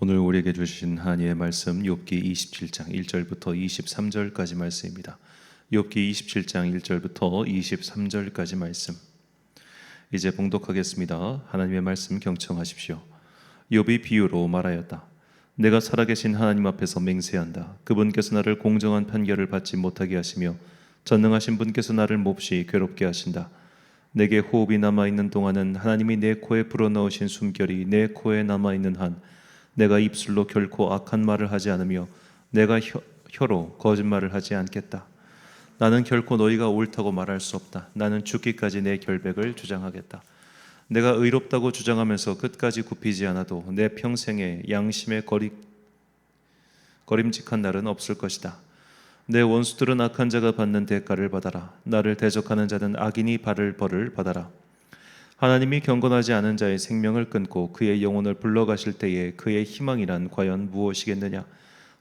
오늘 우리에게 주신 하나님의 말씀 욥기 27장 1절부터 23절까지 말씀입니다. 욥기 27장 1절부터 23절까지 말씀. 이제 봉독하겠습니다. 하나님의 말씀 경청하십시오. 욥이 비유로 말하였다. 내가 살아계신 하나님 앞에서 맹세한다. 그분께서 나를 공정한 판결을 받지 못하게 하시며 전능하신 분께서 나를 몹시 괴롭게 하신다. 내게 호흡이 남아있는 동안은 하나님이 내 코에 불어넣으신 숨결이 내 코에 남아있는 한 내가 입술로 결코 악한 말을 하지 않으며 내가 혀로 거짓말을 하지 않겠다. 나는 결코 너희가 옳다고 말할 수 없다. 나는 죽기까지 내 결백을 주장하겠다. 내가 의롭다고 주장하면서 끝까지 굽히지 않아도 내 평생에 양심에 거림직한 날은 없을 것이다. 내 원수들은 악한 자가 받는 대가를 받아라. 나를 대적하는 자는 악인이 받을 벌을 받아라. 하나님이 경건하지 않은 자의 생명을 끊고 그의 영혼을 불러가실 때에 그의 희망이란 과연 무엇이겠느냐?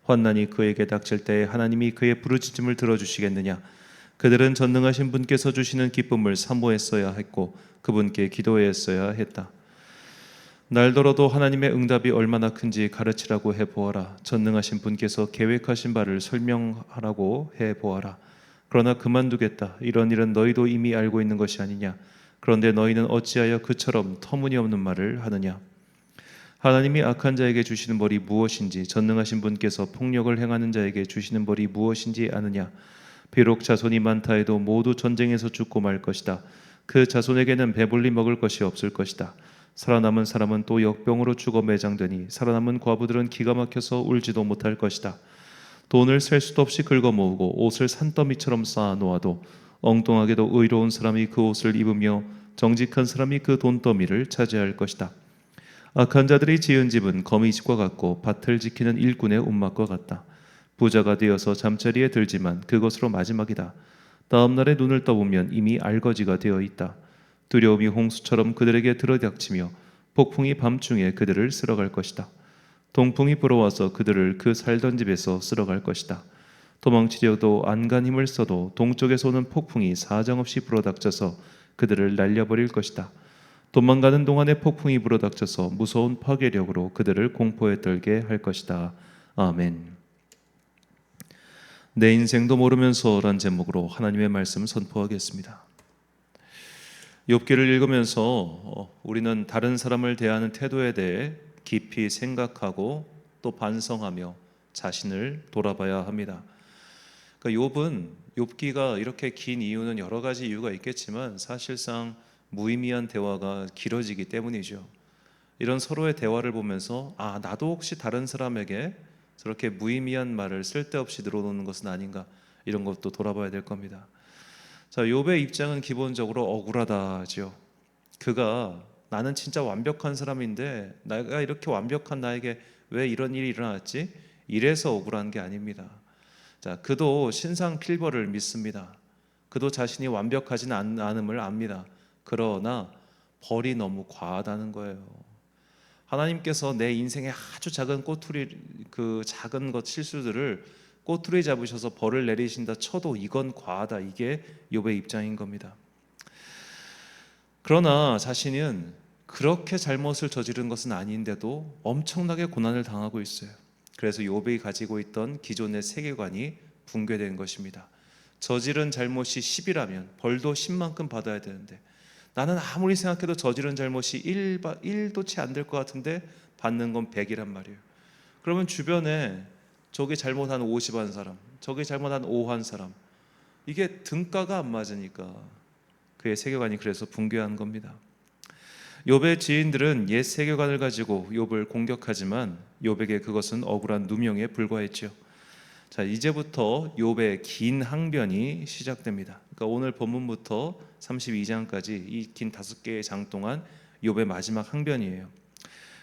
환난이 그에게 닥칠 때에 하나님이 그의 부르짖음을 들어주시겠느냐? 그들은 전능하신 분께서 주시는 기쁨을 사모했어야 했고 그분께 기도했어야 했다. 날더러도 하나님의 응답이 얼마나 큰지 가르치라고 해보아라. 전능하신 분께서 계획하신 바를 설명하라고 해보아라. 그러나 그만두겠다. 이런 일은 너희도 이미 알고 있는 것이 아니냐? 그런데 너희는 어찌하여 그처럼 터무니없는 말을 하느냐? 하나님이 악한 자에게 주시는 벌이 무엇인지 전능하신 분께서 폭력을 행하는 자에게 주시는 벌이 무엇인지 아느냐? 비록 자손이 많다 해도 모두 전쟁에서 죽고 말 것이다. 그 자손에게는 배불리 먹을 것이 없을 것이다. 살아남은 사람은 또 역병으로 죽어 매장되니 살아남은 과부들은 기가 막혀서 울지도 못할 것이다. 돈을 셀 수도 없이 긁어 모으고 옷을 산더미처럼 쌓아 놓아도 엉뚱하게도 의로운 사람이 그 옷을 입으며 정직한 사람이 그 돈더미를 차지할 것이다. 악한 자들이 지은 집은 거미집과 같고 밭을 지키는 일꾼의 움막과 같다. 부자가 되어서 잠자리에 들지만 그것으로 마지막이다. 다음 날에 눈을 떠보면 이미 알거지가 되어 있다. 두려움이 홍수처럼 그들에게 들어닥치며 폭풍이 밤중에 그들을 쓸어갈 것이다. 동풍이 불어와서 그들을 그 살던 집에서 쓸어갈 것이다. 도망치려도 안간 힘을 써도 동쪽에서 오는 폭풍이 사정없이 불어닥쳐서 그들을 날려버릴 것이다. 도망가는 동안에 폭풍이 불어닥쳐서 무서운 파괴력으로 그들을 공포에 떨게 할 것이다. 아멘. 내 인생도 모르면서란 제목으로 하나님의 말씀 선포하겠습니다. 욥기를 읽으면서 우리는 다른 사람을 대하는 태도에 대해 깊이 생각하고 또 반성하며 자신을 돌아봐야 합니다. 그러니까 욥기가 이렇게 긴 이유는 여러 가지 이유가 있겠지만 사실상 무의미한 대화가 길어지기 때문이죠. 이런 서로의 대화를 보면서 나도 혹시 다른 사람에게 저렇게 무의미한 말을 쓸데없이 늘어놓는 것은 아닌가, 이런 것도 돌아봐야 될 겁니다. 자, 욥의 입장은 기본적으로 억울하다죠. 그가 나는 진짜 완벽한 사람인데 내가 이렇게 완벽한 나에게 왜 이런 일이 일어났지? 이래서 억울한 게 아닙니다. 자, 그도 신상 필벌을 믿습니다. 그도 자신이 완벽하진 않음을 압니다. 그러나 벌이 너무 과하다는 거예요. 하나님께서 내 인생에 아주 작은 꼬투리, 그 작은 것 실수들을 꼬투리 잡으셔서 벌을 내리신다 쳐도 이건 과하다. 이게 욥의 입장인 겁니다. 그러나 자신은 그렇게 잘못을 저지른 것은 아닌데도 엄청나게 고난을 당하고 있어요. 그래서 욥이 가지고 있던 기존의 세계관이 붕괴된 것입니다. 저지른 잘못이 10이라면 벌도 10만큼 받아야 되는데 나는 아무리 생각해도 저지른 잘못이 1도 채 안 될 것 같은데 받는 건 100이란 말이에요. 그러면 주변에 저기 잘못한 50한 사람, 저기 잘못한 5한 사람, 이게 등가가 안 맞으니까 그의 세계관이 그래서 붕괴한 겁니다. 욥의 지인들은 옛 세계관을 가지고 욥을 공격하지만 욥에게 그것은 억울한 누명에 불과했죠. 자, 이제부터 욥의 긴 항변이 시작됩니다. 그러니까 오늘 본문부터 32장까지 이 긴 5개의 장 동안 욥의 마지막 항변이에요.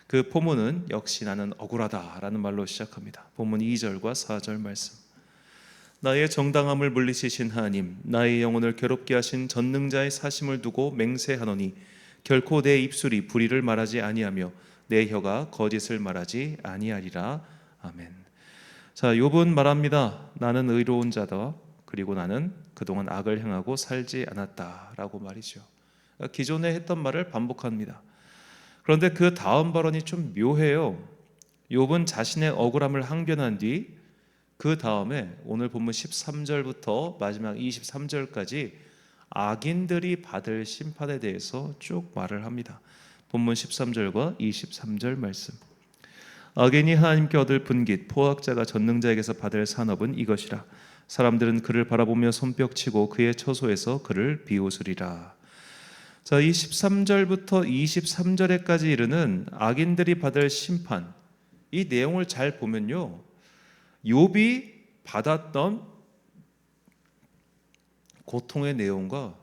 그 포문은 역시 나는 억울하다라는 말로 시작합니다. 본문 2절과 4절 말씀. 나의 정당함을 물리치신 하나님, 나의 영혼을 괴롭게 하신 전능자의 사심을 두고 맹세하노니 결코 내 입술이 불의를 말하지 아니하며 내 혀가 거짓을 말하지 아니하리라. 아멘. 자, 욥은 말합니다. 나는 의로운 자다. 그리고 나는 그동안 악을 행하고 살지 않았다라고 말이죠. 기존에 했던 말을 반복합니다. 그런데 그 다음 발언이 좀 묘해요. 욥은 자신의 억울함을 항변한 뒤 그 다음에 오늘 본문 13절부터 마지막 23절까지 악인들이 받을 심판에 대해서 쭉 말을 합니다. 본문 13절과 23절 말씀. 악인이 하나님께 얻을 분깃, 포악자가 전능자에게서 받을 산업은 이것이라. 사람들은 그를 바라보며 손뼉치고 그의 처소에서 그를 비웃으리라. 자, 이 13절부터 23절에까지 이르는 악인들이 받을 심판, 이 내용을 잘 보면요, 욥이 받았던 고통의 내용과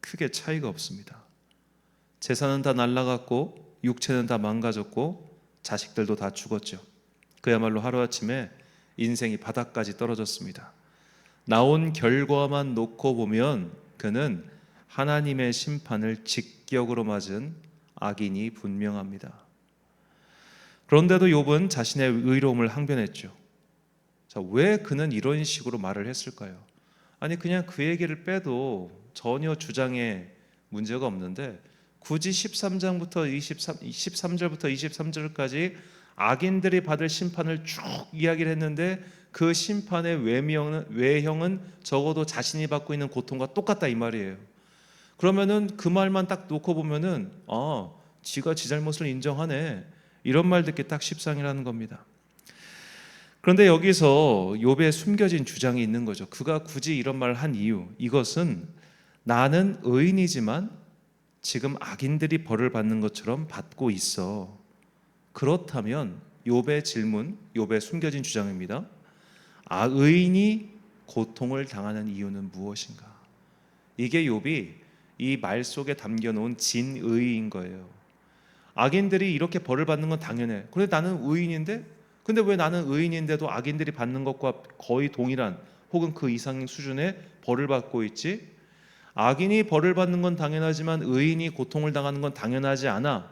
크게 차이가 없습니다. 재산은 다 날라갔고 육체는 다 망가졌고 자식들도 다 죽었죠. 그야말로 하루아침에 인생이 바닥까지 떨어졌습니다. 나온 결과만 놓고 보면 그는 하나님의 심판을 직격으로 맞은 악인이 분명합니다. 그런데도 욥은 자신의 의로움을 항변했죠. 자, 왜 그는 이런 식으로 말을 했을까요? 아니, 그냥 그 얘기를 빼도 전혀 주장에 문제가 없는데 굳이 13절부터 23절까지 악인들이 받을 심판을 쭉 이야기를 했는데 그 심판의 외형은 적어도 자신이 받고 있는 고통과 똑같다 이 말이에요. 그러면은 그 말만 딱 놓고 보면은 지가 지 잘못을 인정하네, 이런 말 듣기 딱 십상이라는 겁니다. 그런데 여기서 욥의 숨겨진 주장이 있는 거죠. 그가 굳이 이런 말을 한 이유, 이것은 나는 의인이지만 지금 악인들이 벌을 받는 것처럼 받고 있어. 그렇다면 욥의 질문, 욥의 숨겨진 주장입니다. 의인이 고통을 당하는 이유는 무엇인가? 이게 욥이 이 말 속에 담겨놓은 진의인 거예요. 악인들이 이렇게 벌을 받는 건 당연해. 그런데 나는 의인인데? 근데 왜 나는 의인인데도 악인들이 받는 것과 거의 동일한 혹은 그 이상 수준의 벌을 받고 있지? 악인이 벌을 받는 건 당연하지만 의인이 고통을 당하는 건 당연하지 않아.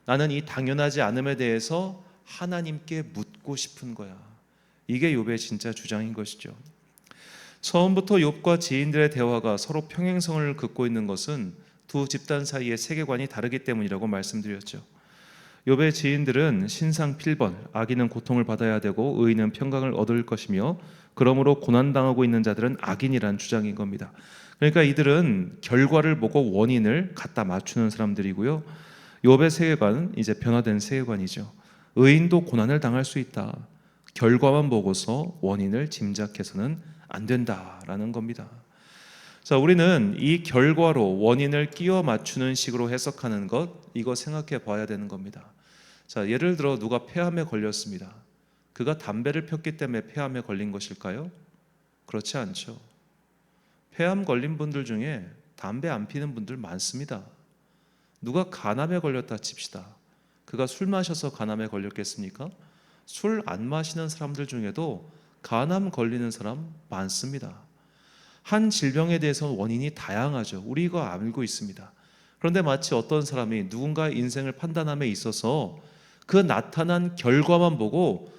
나는 이 당연하지 않음에 대해서 하나님께 묻고 싶은 거야. 이게 욥의 진짜 주장인 것이죠. 처음부터 욥과 지인들의 대화가 서로 평행성을 긋고 있는 것은 두 집단 사이의 세계관이 다르기 때문이라고 말씀드렸죠. 욥의 지인들은 신상 필번, 악인은 고통을 받아야 되고 의인은 평강을 얻을 것이며 그러므로 고난당하고 있는 자들은 악인이란 주장인 겁니다. 그러니까 이들은 결과를 보고 원인을 갖다 맞추는 사람들이고요, 욥의 세계관은 이제 변화된 세계관이죠. 의인도 고난을 당할 수 있다. 결과만 보고서 원인을 짐작해서는 안 된다라는 겁니다. 자, 우리는 이 결과로 원인을 끼워 맞추는 식으로 해석하는 것, 이거 생각해 봐야 되는 겁니다. 자, 예를 들어 누가 폐암에 걸렸습니다. 그가 담배를 폈기 때문에 폐암에 걸린 것일까요? 그렇지 않죠. 폐암 걸린 분들 중에 담배 안 피는 분들 많습니다. 누가 간암에 걸렸다 칩시다. 그가 술 마셔서 간암에 걸렸겠습니까? 술 안 마시는 사람들 중에도 간암 걸리는 사람 많습니다. 한 질병에 대해서 원인이 다양하죠. 우리 이거 알고 있습니다. 그런데 마치 어떤 사람이 누군가의 인생을 판단함에 있어서 그 나타난 결과만 보고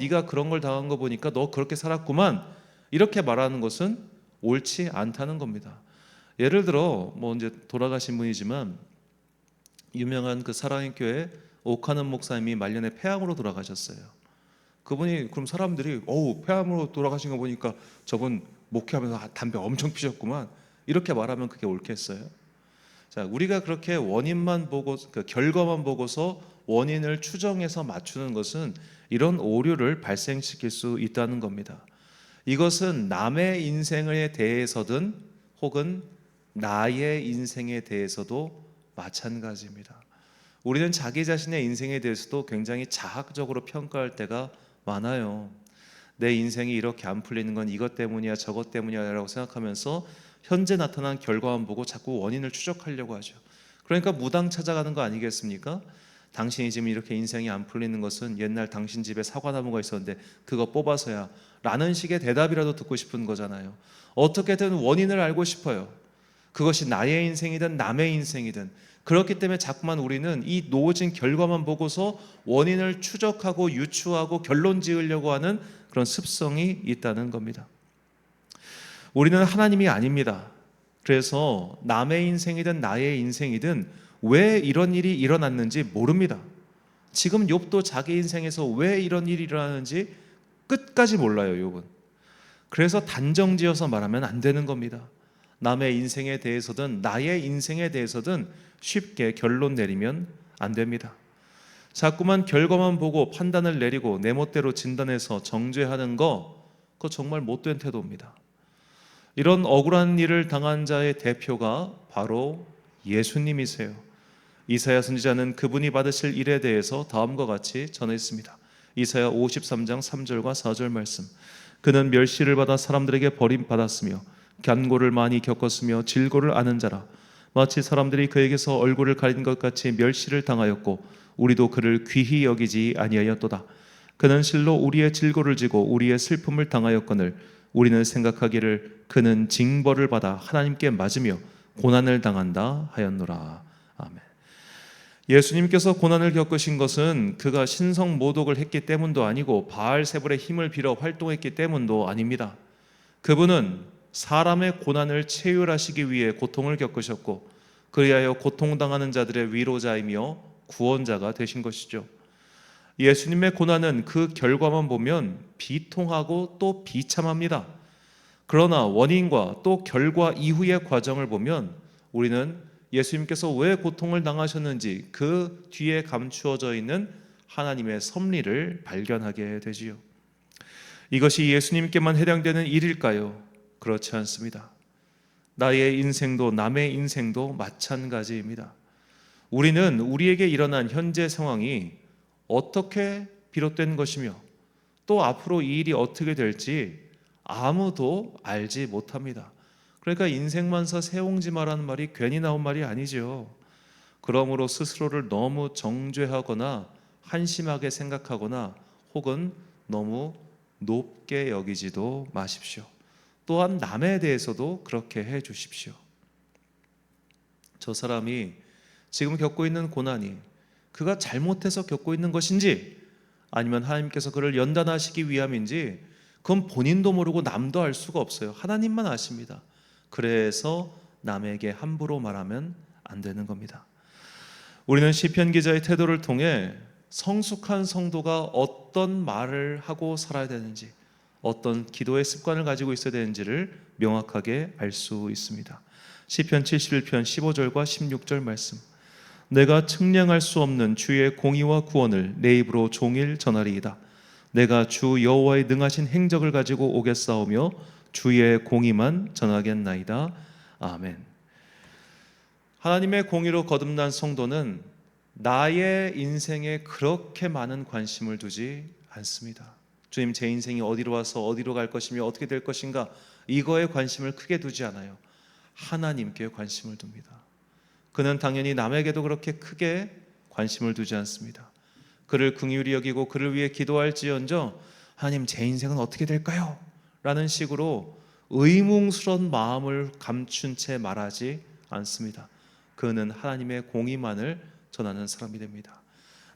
네가 그런 걸 당한 거 보니까 너 그렇게 살았구만, 이렇게 말하는 것은 옳지 않다는 겁니다. 예를 들어 이제 돌아가신 분이지만 유명한 그 사랑의 교회 오카는 목사님이 말년에 폐암으로 돌아가셨어요. 그분이 그럼 사람들이 폐암으로 돌아가신 거 보니까 저분 목회하면서 담배 엄청 피셨구만, 이렇게 말하면 그게 옳겠어요? 자, 우리가 그렇게 원인만 보고 그 결과만 보고서 원인을 추정해서 맞추는 것은 이런 오류를 발생시킬 수 있다는 겁니다. 이것은 남의 인생에 대해서든 혹은 나의 인생에 대해서도 마찬가지입니다. 우리는 자기 자신의 인생에 대해서도 굉장히 자학적으로 평가할 때가 많아요. 내 인생이 이렇게 안 풀리는 건 이것 때문이야 저것 때문이야 라고 생각하면서 현재 나타난 결과만 보고 자꾸 원인을 추적하려고 하죠. 그러니까 무당 찾아가는 거 아니겠습니까? 당신이 지금 이렇게 인생이 안 풀리는 것은 옛날 당신 집에 사과나무가 있었는데 그거 뽑아서야 라는 식의 대답이라도 듣고 싶은 거잖아요. 어떻게든 원인을 알고 싶어요. 그것이 나의 인생이든 남의 인생이든. 그렇기 때문에 자꾸만 우리는 이 놓아진 결과만 보고서 원인을 추적하고 유추하고 결론 지으려고 하는 그런 습성이 있다는 겁니다. 우리는 하나님이 아닙니다. 그래서 남의 인생이든 나의 인생이든 왜 이런 일이 일어났는지 모릅니다. 지금 욥도 자기 인생에서 왜 이런 일이 일어나는지 끝까지 몰라요, 욥은. 그래서 단정지어서 말하면 안 되는 겁니다. 남의 인생에 대해서든 나의 인생에 대해서든 쉽게 결론 내리면 안 됩니다. 자꾸만 결과만 보고 판단을 내리고 내 멋대로 진단해서 정죄하는 거, 그거 정말 못된 태도입니다. 이런 억울한 일을 당한 자의 대표가 바로 예수님이세요. 이사야 선지자는 그분이 받으실 일에 대해서 다음과 같이 전했습니다. 이사야 53장 3절과 4절 말씀. 그는 멸시를 받아 사람들에게 버림받았으며 간고를 많이 겪었으며 질고를 아는 자라. 마치 사람들이 그에게서 얼굴을 가린 것 같이 멸시를 당하였고 우리도 그를 귀히 여기지 아니하였도다. 그는 실로 우리의 질고를 지고 우리의 슬픔을 당하였거늘 우리는 생각하기를 그는 징벌을 받아 하나님께 맞으며 고난을 당한다 하였노라. 아멘. 예수님께서 고난을 겪으신 것은 그가 신성 모독을 했기 때문도 아니고 바알세불의 힘을 빌어 활동했기 때문도 아닙니다. 그분은 사람의 고난을 체휼하시기 위해 고통을 겪으셨고 그리하여 고통당하는 자들의 위로자이며 구원자가 되신 것이죠. 예수님의 고난은 그 결과만 보면 비통하고 또 비참합니다. 그러나 원인과 또 결과 이후의 과정을 보면 우리는 예수님께서 왜 고통을 당하셨는지 그 뒤에 감추어져 있는 하나님의 섭리를 발견하게 되지요. 이것이 예수님께만 해당되는 일일까요? 그렇지 않습니다. 나의 인생도 남의 인생도 마찬가지입니다. 우리는 우리에게 일어난 현재 상황이 어떻게 비롯된 것이며 또 앞으로 이 일이 어떻게 될지 아무도 알지 못합니다. 그러니까 인생만사 새옹지마라는 말이 괜히 나온 말이 아니죠. 그러므로 스스로를 너무 정죄하거나 한심하게 생각하거나 혹은 너무 높게 여기지도 마십시오. 또한 남에 대해서도 그렇게 해 주십시오. 저 사람이 지금 겪고 있는 고난이 그가 잘못해서 겪고 있는 것인지 아니면 하나님께서 그를 연단하시기 위함인지 그건 본인도 모르고 남도 알 수가 없어요. 하나님만 아십니다. 그래서 남에게 함부로 말하면 안 되는 겁니다. 우리는 시편 기자의 태도를 통해 성숙한 성도가 어떤 말을 하고 살아야 되는지, 어떤 기도의 습관을 가지고 있어야 되는지를 명확하게 알 수 있습니다. 시편 71편 15절과 16절 말씀. 내가 측량할 수 없는 주의 공의와 구원을 내 입으로 종일 전하리이다. 내가 주 여호와의 능하신 행적을 가지고 오겠사오며 주의 공의만 전하겠나이다. 아멘. 하나님의 공의로 거듭난 성도는 나의 인생에 그렇게 많은 관심을 두지 않습니다. 주님, 제 인생이 어디로 와서 어디로 갈 것이며 어떻게 될 것인가, 이거에 관심을 크게 두지 않아요. 하나님께 관심을 둡니다. 그는 당연히 남에게도 그렇게 크게 관심을 두지 않습니다. 그를 긍휼히 여기고 그를 위해 기도할지언정 하나님, 제 인생은 어떻게 될까요? 라는 식으로 의문스러운 마음을 감춘 채 말하지 않습니다. 그는 하나님의 공의만을 전하는 사람이 됩니다.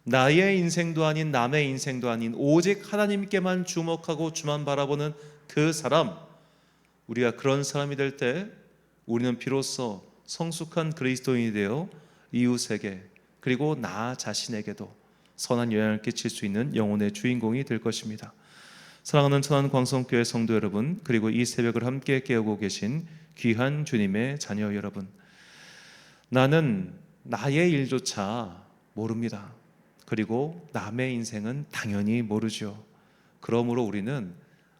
나의 인생도 아닌 남의 인생도 아닌 오직 하나님께만 주목하고 주만 바라보는 그 사람, 우리가 그런 사람이 될 때 우리는 비로소 성숙한 그리스도인이 되어 이웃에게 그리고 나 자신에게도 선한 영향을 끼칠 수 있는 영혼의 주인공이 될 것입니다. 사랑하는 천안광성교회 성도 여러분, 그리고 이 새벽을 함께 깨우고 계신 귀한 주님의 자녀 여러분, 나는 나의 일조차 모릅니다. 그리고 남의 인생은 당연히 모르죠. 그러므로 우리는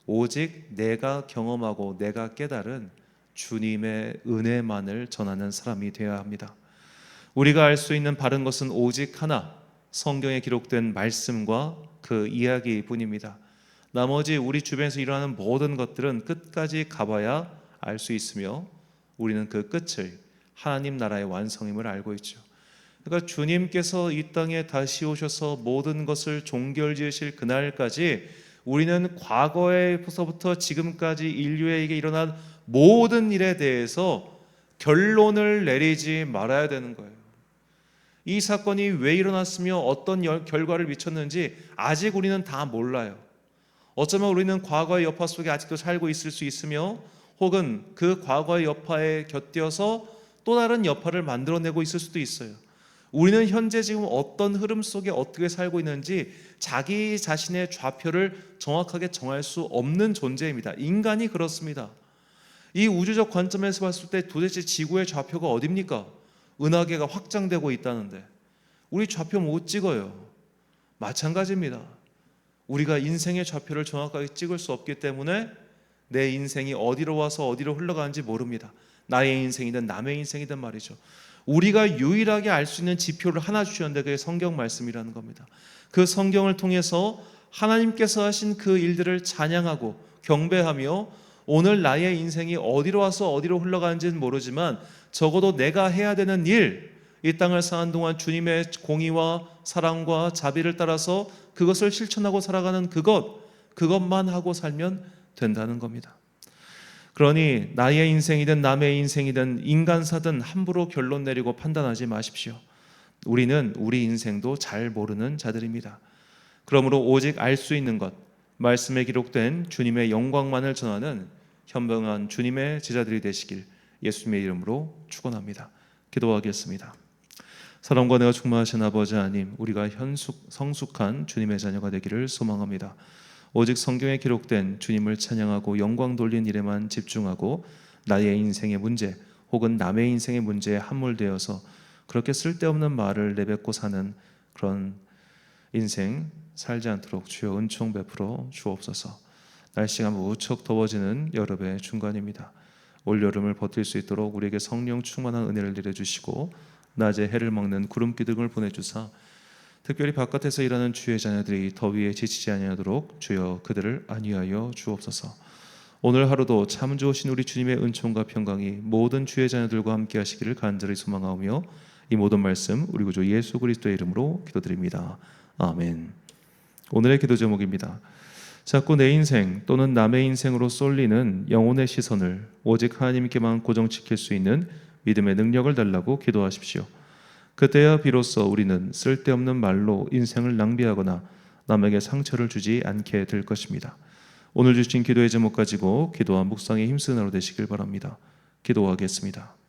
오직 내가 경험하고 내가 깨달은 주님의 은혜만을 전하는 사람이 되어야 합니다. 우리가 알 수 있는 바른 것은 오직 하나, 성경에 기록된 말씀과 그 이야기뿐입니다. 나머지 우리 주변에서 일어나는 모든 것들은 끝까지 가봐야 알 수 있으며 우리는 그 끝을 하나님 나라의 완성임을 알고 있죠. 그러니까 주님께서 이 땅에 다시 오셔서 모든 것을 종결지으실 그날까지 우리는 과거에서부터 지금까지 인류에게 일어난 모든 일에 대해서 결론을 내리지 말아야 되는 거예요. 이 사건이 왜 일어났으며 어떤 결과를 미쳤는지 아직 우리는 다 몰라요. 어쩌면 우리는 과거의 여파 속에 아직도 살고 있을 수 있으며 혹은 그 과거의 여파에 곁들여서 또 다른 여파를 만들어내고 있을 수도 있어요. 우리는 현재 지금 어떤 흐름 속에 어떻게 살고 있는지 자기 자신의 좌표를 정확하게 정할 수 없는 존재입니다. 인간이 그렇습니다. 이 우주적 관점에서 봤을 때 도대체 지구의 좌표가 어딥니까? 은하계가 확장되고 있다는데 우리 좌표 못 찍어요. 마찬가지입니다. 우리가 인생의 좌표를 정확하게 찍을 수 없기 때문에 내 인생이 어디로 와서 어디로 흘러가는지 모릅니다. 나의 인생이든 남의 인생이든 말이죠. 우리가 유일하게 알 수 있는 지표를 하나 주셨는데 그게 성경 말씀이라는 겁니다. 그 성경을 통해서 하나님께서 하신 그 일들을 찬양하고 경배하며 오늘 나의 인생이 어디로 와서 어디로 흘러가는지는 모르지만 적어도 내가 해야 되는 일, 이 땅을 사는 동안 주님의 공의와 사랑과 자비를 따라서 그것을 실천하고 살아가는 그것만 하고 살면 된다는 겁니다. 그러니 나의 인생이든 남의 인생이든 인간사든 함부로 결론 내리고 판단하지 마십시오. 우리는 우리 인생도 잘 모르는 자들입니다. 그러므로 오직 알 수 있는 것, 말씀에 기록된 주님의 영광만을 전하는 현명한 주님의 제자들이 되시길 예수님의 이름으로 축원합니다. 기도하겠습니다. 사랑과 은혜가 충만하신 아버지 하나님, 우리가 성숙한 주님의 자녀가 되기를 소망합니다. 오직 성경에 기록된 주님을 찬양하고 영광 돌린 일에만 집중하고 나의 인생의 문제 혹은 남의 인생의 문제에 함몰되어서 그렇게 쓸데없는 말을 내뱉고 사는 그런 인생 살지 않도록 주여 은총 베풀어 주옵소서. 날씨가 무척 더워지는 여름의 중간입니다. 올여름을 버틸 수 있도록 우리에게 성령 충만한 은혜를 내려주시고 낮에 해를 먹는 구름기 등을 보내주사 특별히 바깥에서 일하는 주의 자녀들이 더위에 지치지 아니하도록 주여 그들을 안위하여 주옵소서. 오늘 하루도 참 좋으신 우리 주님의 은총과 평강이 모든 주의 자녀들과 함께 하시기를 간절히 소망하오며 이 모든 말씀 우리 구주 예수 그리스도의 이름으로 기도드립니다. 아멘. 오늘의 기도 제목입니다. 자꾸 내 인생 또는 남의 인생으로 쏠리는 영혼의 시선을 오직 하나님께만 고정시킬 수 있는 믿음의 능력을 달라고 기도하십시오. 그때야 비로소 우리는 쓸데없는 말로 인생을 낭비하거나 남에게 상처를 주지 않게 될 것입니다. 오늘 주신 기도의 제목 가지고 기도와 묵상에 힘쓰는 하루 되시길 바랍니다. 기도하겠습니다.